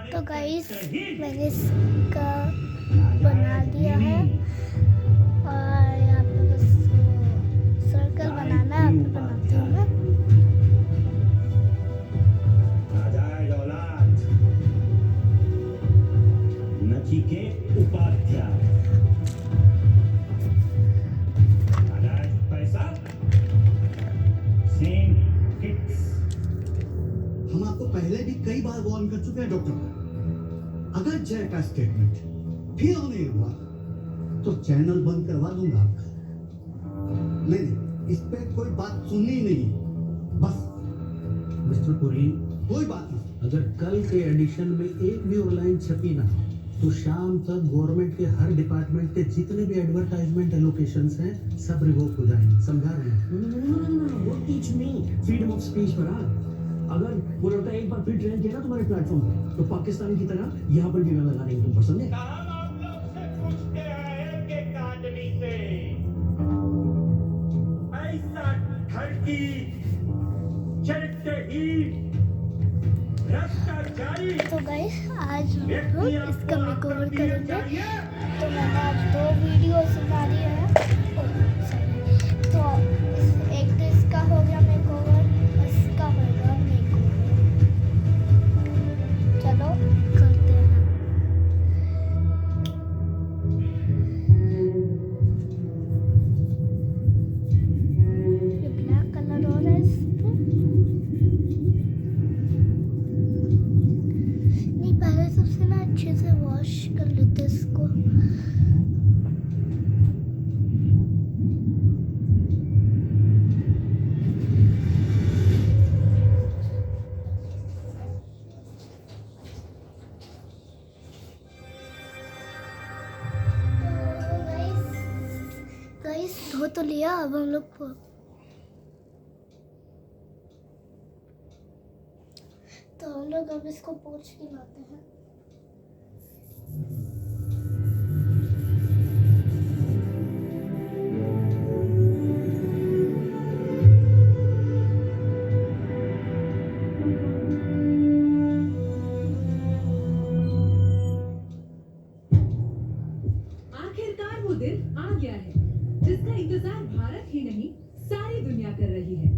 तो गाइस मैंने इसका बना दिया है और यहाँ पे बस सर्कल बनाना है। आप बनाती हूँ मैं। नचिकेत उपाध्याय पैसा सेम किड्स। हम आपको पहले भी कई बार वार्न कर चुके हैं डॉक्टर। अगर जय का स्टेटमेंट फिर नहीं हुआ तो चैनल बंद करवा दूंगा आपका। नहीं, इस पे कोई बात सुननी नहीं, बस। मिस्टर पुरी, कोई बात नहीं। अगर कल के एडिशन में एक भी और लाइन छपी ना तो शाम तक गवर्नमेंट के हर डिपार्टमेंट के जितने भी एडवर्टाइजमेंट एलोकेशंस हैं सब रिवोक हो जाएंगे। समझा रहे हैं? वो teach me freedom of speech पर। अगर वो लड़का एक बार फिर ट्रेन किया ना तुम्हारे प्लेटफॉर्म पे, तो पाकिस्तान की तरह यहाँ पर भी मैं लगा देंगे। तुम पसंद है? आप लोग से पूछते हैं एक आदमी से, ऐसा धरती चरित्रहीन भ्रष्टाचारी। तो गाइस आज हम लोग इसका मेकओवर करेंगे। तो मैंने आज 2 वीडियोस बना दिए हैं। तो एक तो इसका हो गया मेकओवर और इसका होगा मेकओवर। चलो करते हैं। ये ब्लैक कलर हो रहा है इस पे। नहीं, पहले सबसे ना अच्छे से वॉश कर लेते इसको। गाइस धो तो लिया। अब हम लोग अब इसको पोंछ के लाते हैं। आखिरकार वो दिन आ गया है जिसका इंतजार भारत ही नहीं सारी दुनिया कर रही है।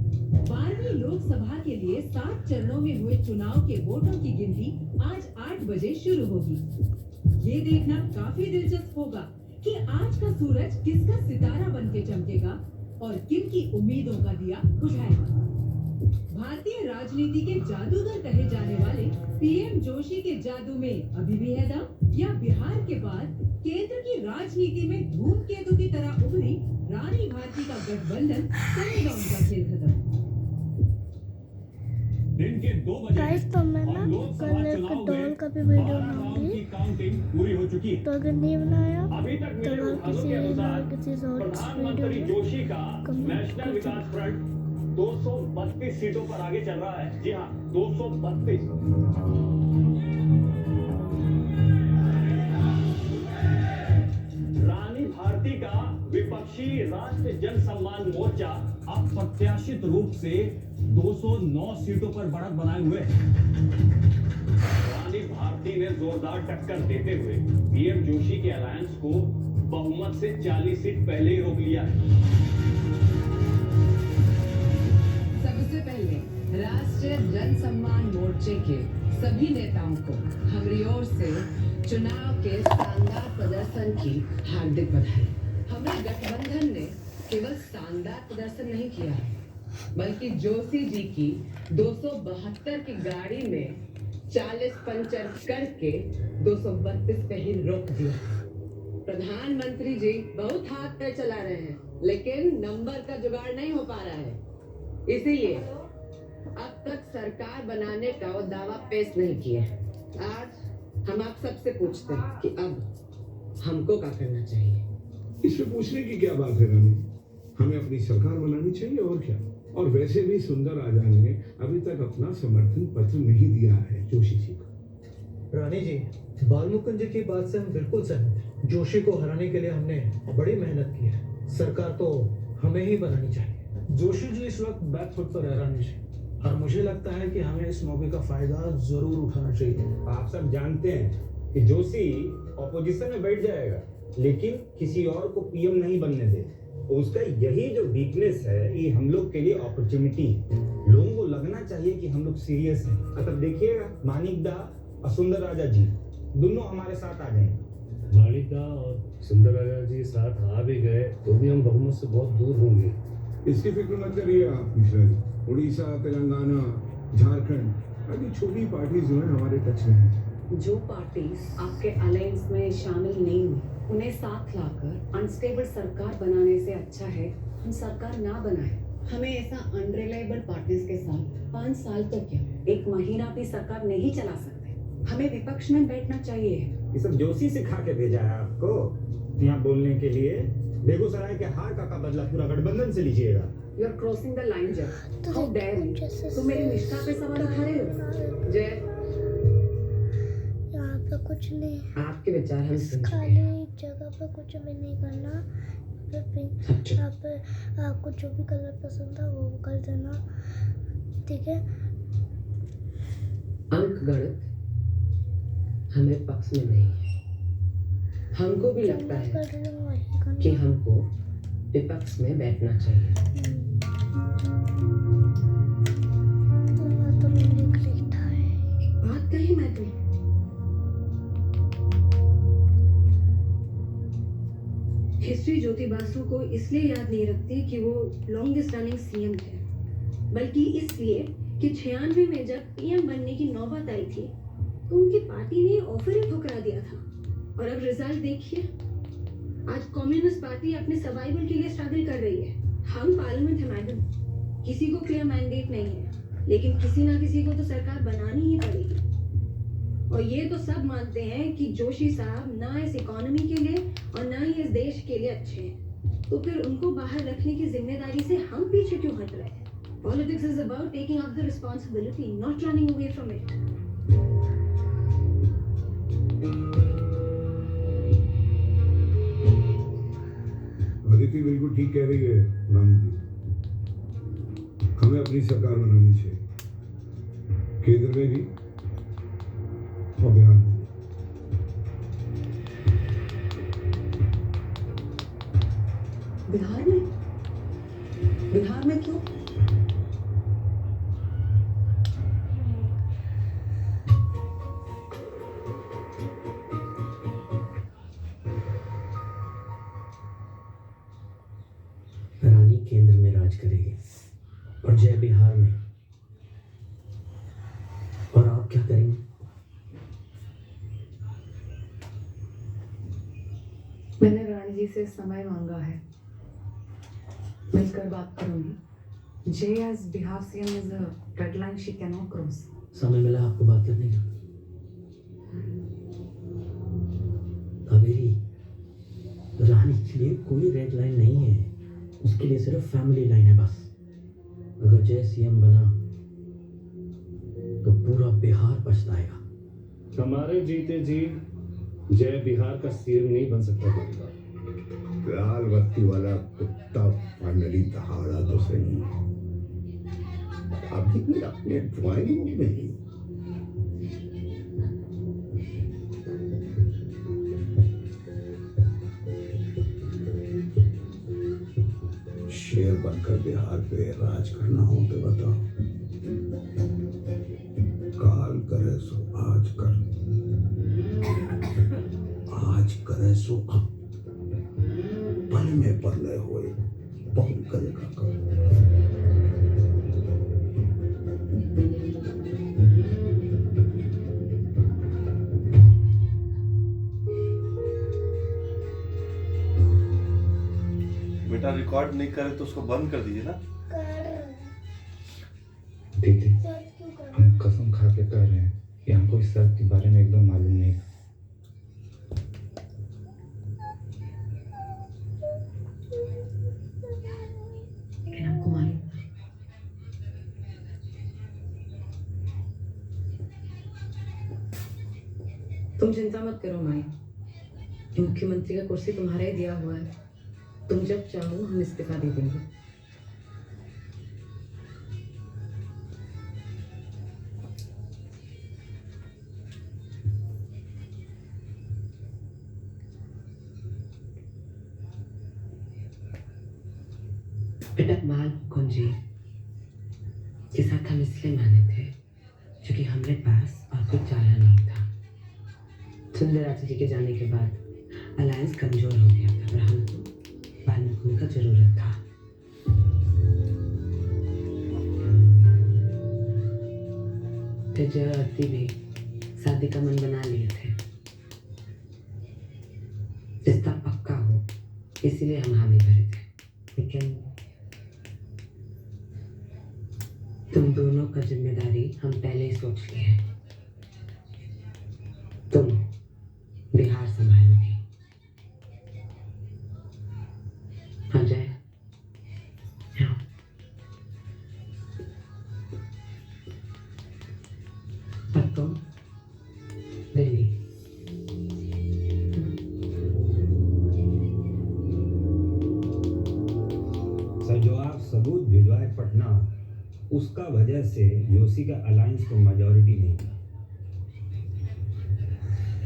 12वीं लोकसभा के लिए 7 चरणों में हुए चुनाव के वोटों की गिनती आज 8 बजे शुरू होगी। ये देखना काफी दिलचस्प होगा कि आज का सूरज किसका सितारा बनके चमकेगा और किन की उम्मीदों का दिया बुझाएगा। भारतीय राजनीति के जादूगर कहे जाने वाले पीएम जोशी के जादू में अभी भी है दम, या बिहार के बाद केंद्र की राजनीति में धूमकेतु की तरह उभरी रानी भारती का गठबंधन करेगा उनका खेल खत्म। दिन के 2 बजे गाइस तो मैं ना कल एक डॉल का भी वीडियो बनाऊंगी। काउंटिंग पूरी हो चुकी है। तो अगर नहीं बनाया अभी तक तो मिले और आंकड़ों के अनुसार किसी और प्रधानमंत्री वीडियो में जोशी का कमेंट नेशनल कर विकास फ्रंट 232 सीटों पर आगे चल रहा है। जी हाँ, 232। रानी भारती का विपक्षी राष्ट्र जन सम्मान मोर्चा अप्रत्याशित रूप से 209 सीटों पर बढ़त बनाए हुए है। रानी भारती ने जोरदार टक्कर देते हुए पीएम जोशी के अलायंस को बहुमत से 40 सीट पहले ही रोक लिया है। सबसे पहले राष्ट्रीय जन सम्मान मोर्चे के सभी नेताओं को हमारी ओर से चुनाव के शानदार प्रदर्शन की हार्दिक बधाई। हमारे गठबंधन ने केवल शानदार प्रदर्शन नहीं किया है, बल्कि जोशी जी की 272 की गाड़ी में 40 पंचर करके 232 पे ही रोक दिया। प्रधानमंत्री जी बहुत हाथ पे चला रहे हैं, लेकिन नंबर का जुगाड़ नहीं हो पा रहा है। इसीलिए अब तक सरकार बनाने का वो दावा पेश नहीं किया। आज हम आप सबसे पूछते हैं कि अब हमको क्या करना चाहिए। इसमें पूछने की क्या बात है रानी, हमें अपनी सरकार बनानी चाहिए और क्या। और वैसे भी सुंदर राजा ने अभी तक अपना समर्थन पत्र नहीं दिया है जोशी जी को। रानी जी, बालमुकुंद जी की बात से हम बिल्कुल सहमत हैं। जोशी को हराने के लिए हमने बड़ी मेहनत की है। सरकार तो हमें ही बनानी चाहिए। जोशी जी इस वक्त बैक फुट पर है रानी जी। और मुझे लगता है कि हमें इस मौके का फायदा जरूर उठाना चाहिए। आप सब जानते हैं कि जोशी ऑपोजिशन में बैठ जाएगा लेकिन किसी और को पीएम नहीं बनने दे। उसका यही जो वीकनेस है ये हम लोग के लिए अपॉर्चुनिटी है। लोगों को लगना चाहिए कि हम लोग सीरियस हैं। अब देखिएगा मानिक दा और सुंदर राजा जी दोनों हमारे साथ आ जाएंगे। मानिक दा और सुंदर राजा जी साथ आ भी गए तो भी हम बहुमत से बहुत दूर होंगे। इसकी फिक्र मत करिए आप मिश्रा जी। उड़ीसा, तेलंगाना, झारखंड आदि छोटी पार्टी जो है हमारे टच में है। जो पार्टीज आपके अलायंस में शामिल नहीं हुई उन्हें साथ लाकर अनस्टेबल सरकार बनाने से अच्छा है हम सरकार ना बनाए। हमें ऐसा अनरिलायबल पार्टीज के साथ 5 साल तो क्या 1 महीना भी सरकार नहीं चला सकते। हमें विपक्ष में बैठना चाहिए। ये सब जोशी सिखा के भेजा है आपको यहाँ बोलने के लिए। बेगूसराय के हार का बदला पूरा गठबंधन से लीजिएगा। You are crossing the line Jai. How dare you. तुम मेरी निष्ठा पे सवाल उठा रहे हो जय। यहाँ पे कुछ नहीं, आपके विचार हम सुन चुके खाली हैं। जगह पे कुछ भी नहीं करना। पे पिंक अच्छा। यहाँ पे आपको जो भी कलर पसंद था वो कर देना, ठीक है। अंक गणित हमें पक्ष में नहीं है। हमको भी लगता है कर रही हूँ वही करना। कि हमको विपक्ष में बैठना चाहिए। तो मैंने खरीदा है। एक बात कही मैं तुम्हें, हिस्ट्री ज्योति बासु को इसलिए याद नहीं रखती कि वो लॉन्गेस्ट रनिंग सीएम थे, बल्कि इसलिए कि 96 में जब पीएम बनने की नौबत आई थी तो उनकी पार्टी ने ऑफर ही ठुकरा दिया था। और अब रिजल्ट देखिए, आज कम्युनिस्ट पार्टी अपने सर्वाइवल के लिए स्ट्रगल कर रही है। हम पार्लियामेंट है मैडम, किसी को क्लियर मैंडेट नहीं है, लेकिन किसी ना किसी को तो सरकार बनानी ही पड़ेगी। और ये तो सब मानते हैं कि जोशी साहब ना इस इकोनॉमी के लिए और ना ही इस देश के लिए अच्छे हैं, तो फिर उनको बाहर रखने की जिम्मेदारी से हम पीछे क्यों हट रहे हैं? Politics is about taking up the responsibility, not running away from it. Aditi बिल्कुल ठीक कह रही है रानी जी। हमें अपनी सरकार बनानी चाहिए, केंद्र में भी और बिहार में भी। बिहार में? बिहार में क्यों? रानी केंद्र में राज करेगी और जय बिहार में। और आप क्या करेंगे? मैंने रानी जी से समय मांगा है, मिलकर बात करूंगी। जय as Bihar CM is a red line she can not cross. समय मिला आपको बात करने का? कावेरी, रानी के लिए कोई रेड लाइन नहीं है, उसके लिए सिर्फ फैमिली लाइन है बस। अगर जय सीएम बना तो पूरा बिहार पछताएगा। हमारे जीते जी जय बिहार का सीएम नहीं बन सकता कोई। लाल बत्ती वाला कुत्ता फाइनली दहाड़ा तो सही, अभी भी अपने ड्राइंग रूम में ही। शेर बनकर बिहार पे राज करना हो तो बताओ। काल करे सो आज कर, आज करे सो अब, पल में परलय होए बहुत करेगा कर। बेटा रिकॉर्ड नहीं करे तो उसको बंद कर दीजिए ना। दीदी, हम कसम खा के कह रहे हैं कि हमको इस सब के बारे में एकदम मालूम नहीं था। लेकिन हमको मालूम था। तुम चिंता मत करो माई, मुख्यमंत्री का कुर्सी तुम्हारा ही दिया हुआ है। तुम जब चाहो हम इस्तीफा दे देंगे। माल कुंजी के साथ हम इसलिए माने थे क्योंकि हमारे पास और कुछ चारा नहीं था। सुंदराचा जी के जाने के बाद अलायंस कमजोर हो गया था और हमको बालमुकुंद का जरूरत था। जय और आरती भी शादी का मन बना लिए थे। रिश्ता पक्का हो इसीलिए हम हामी भरे थे, लेकिन तुम दोनों का जिम्मेदारी हम पहले ही सोच लिए हैं। तुम बिहार संभालोगी। अजय हाँ। और तुम दिल्ली। सर जो आप सबूत भिजवाए पटना, उसका वजह से जोशी का अलायंस को मेजॉरिटी नहीं था।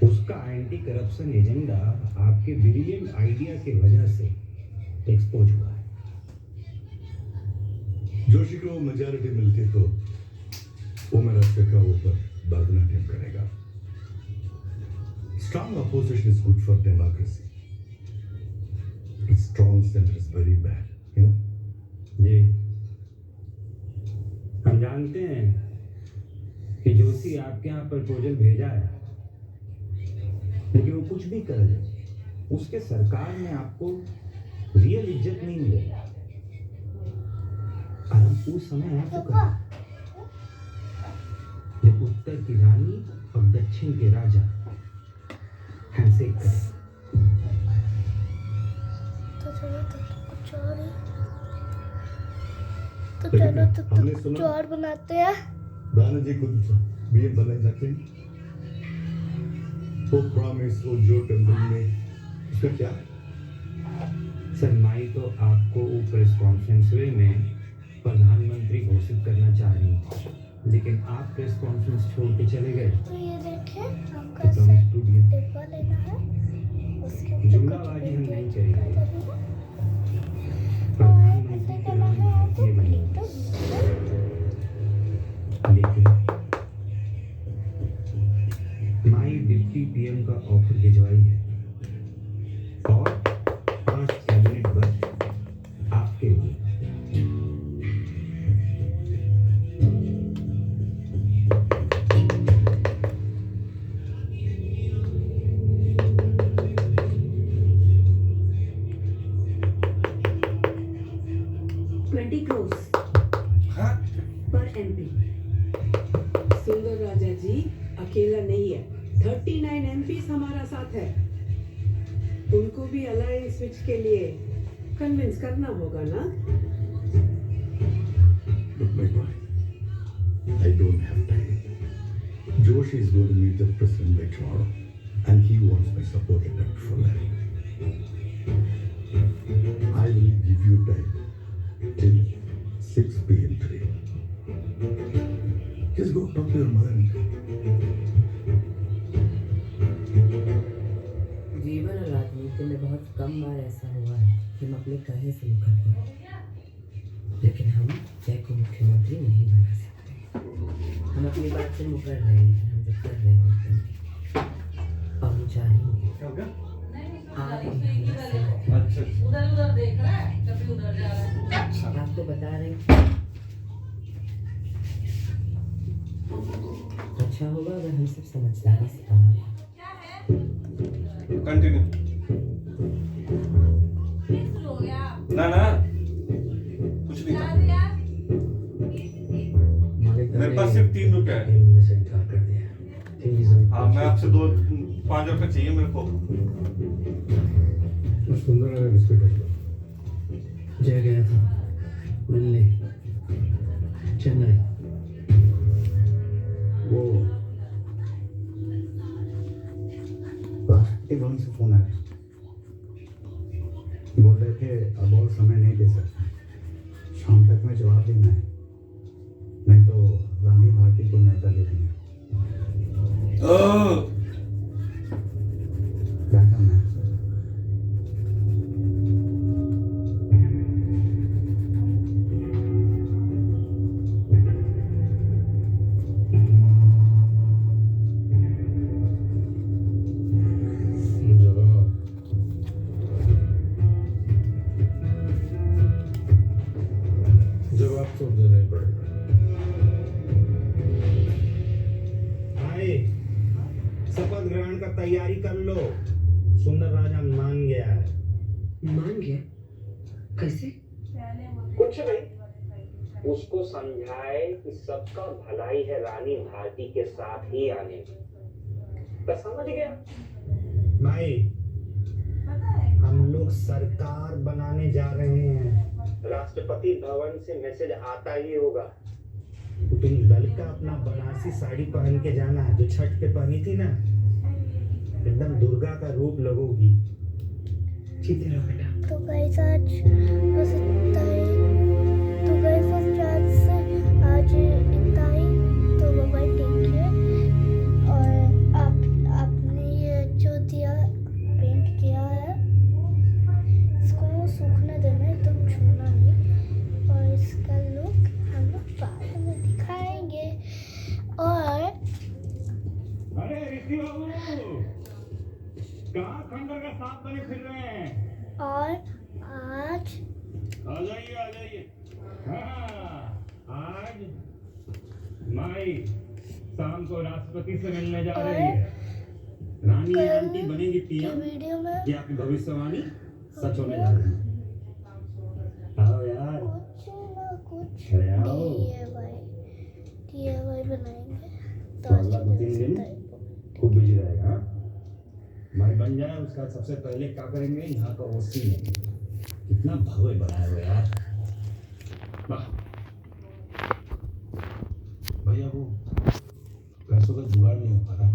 उसका एंटी करप्शन एजेंडा आपके ब्रिलियंट आइडिया के वजह से एक्सपोज हुआ है। जोशी को मेजॉरिटी मिलती तो वो मेरा का ऊपर भरतनाट्यम करेगा। Strong opposition is good for democracy. But strong center is very bad, you know. जी हम जानते हैं कि जोशी आपके यहाँ प्रपोजल भेजा है, लेकिन वो कुछ भी कर ले, उसके सरकार में आपको रियल इज्जत नहीं मिलेगी। और हम उस समय आ चुका है जब उत्तर की रानी और दक्षिण के राजा हैंडशेक करें। तो चलो तो कुछ और ही तो लेकिन चलो तो हमने कुछ सुना- और बनाते हैं। बैनर्जी खुद बीएम बनना चाहते हैं। वो प्रॉमिस वो जो टेंडर में उसका क्या है? सर माई तो आपको वो प्रेस कॉन्फ्रेंस में प्रधानमंत्री घोषित करना चाह रही थी, लेकिन आप प्रेस कॉन्फ्रेंस छोड़ के चले गए। तो ये देखें आपका तो हम स्टूडियो डिब्बा लेना है, उसके ऊपर जुमलाबाजी हम नहीं करेंगे। और प्रधानमंत्री ऐसे के करना नाम है आपको भारतीय बनेंगे, लेकिन माई डिप्टी पीएम का ऑफर भिजवाई है और 5 कैबिनेट बस आपके लिए। पर एमपी। सुंदर राजा जी अकेला नहीं है, 39 एमपीस हमारा साथ है। उनको भी अलायंस स्विच के लिए कन्विंस करना होगा ना। Look, my boy, I don't have time. Joshi is going to meet the president by tomorrow, and he wants my support letter for that. I will give you time till 6 p.m. today. Just go talk to your mother. जीवन और राजनीति में बहुत कम बार ऐसा हुआ है कि हम अपने कहने से मुकर गए, लेकिन हम जय को मुख्यमंत्री नहीं बना सकते। हम अपनी बात से मुकर रहे हैं, लेकिन हम जो कर रहे हैं वो करेंगे और हम चाहेंगे आप उधर देख रहा है, कभी उधर जा रहा है। आपको बता रहे हैं अच्छा होगा अगर हम सब समझदारी से काम लें। कंटिन्यू। ना ना कुछ नहीं था। मेरे पास सिर्फ 3 रुपए है। हमने से इनकार कर दिया। हाँ मैं आपसे 5 रुपए चाहिए मेरे को। सुंदर है बिस्किट। जय गया था मिलने चेन्नई। वो राष्ट्रपति भवन से फोन आया, बोल रहे थे अब और समय नहीं दे सकते, शाम तक में जवाब देना है, नहीं तो रानी भारती को न्योता दे देंगे। क्या करना है? शपथ ग्रहण का तैयारी कर लो। सुंदर राजा मान गया है। मान गया? कैसे? कुछ नहीं, उसको समझाए कि सबका भलाई है रानी भारती के साथ ही आने में। तो समझ गया भाई, हम लोग सरकार बनाने जा रहे हैं। राष्ट्रपति भवन से मैसेज आता ही होगा। तुम लड़का अपना बनारसी साड़ी पहन के जाना है जो छठ पे पहनी थी ना, एकदम दुर्गा का रूप लगोगी। ठीक है बेटा। तो गाइस आज बस इतना ही। तो गाइस आज से आज इतना ही। तो बाय टेक केयर। और आपने ये जो दिया पेंट किया है इसको सूखने देना, एकदम छूना नहीं। और इसका लुक हम लोग बाद में दिखाएंगे। और अरे ऋषि बाबू, कहाँ खंडर का सांप बने फिर रहे हैं? और आज आ जाइए। हाँ, आज माई शाम को राष्ट्रपति से मिलने जा रही है। रानी आंटी बनेगी पीएम। वीडियो में ये आपकी भविष्यवाणी सच होने जा रही है। आओ यार, कुछ ना कुछ अरे आओ। DIY बनाएंगे। तो अगला 2-3 दिन खूब बिजी रहेगा। हाँ? भाई बन जाए उसका सबसे पहले क्या करेंगे, यहाँ का ओसी में कितना भव्य बनाया हुआ यार। वाह भैया, वो पैसों का जुगाड़ नहीं हो पा रहा।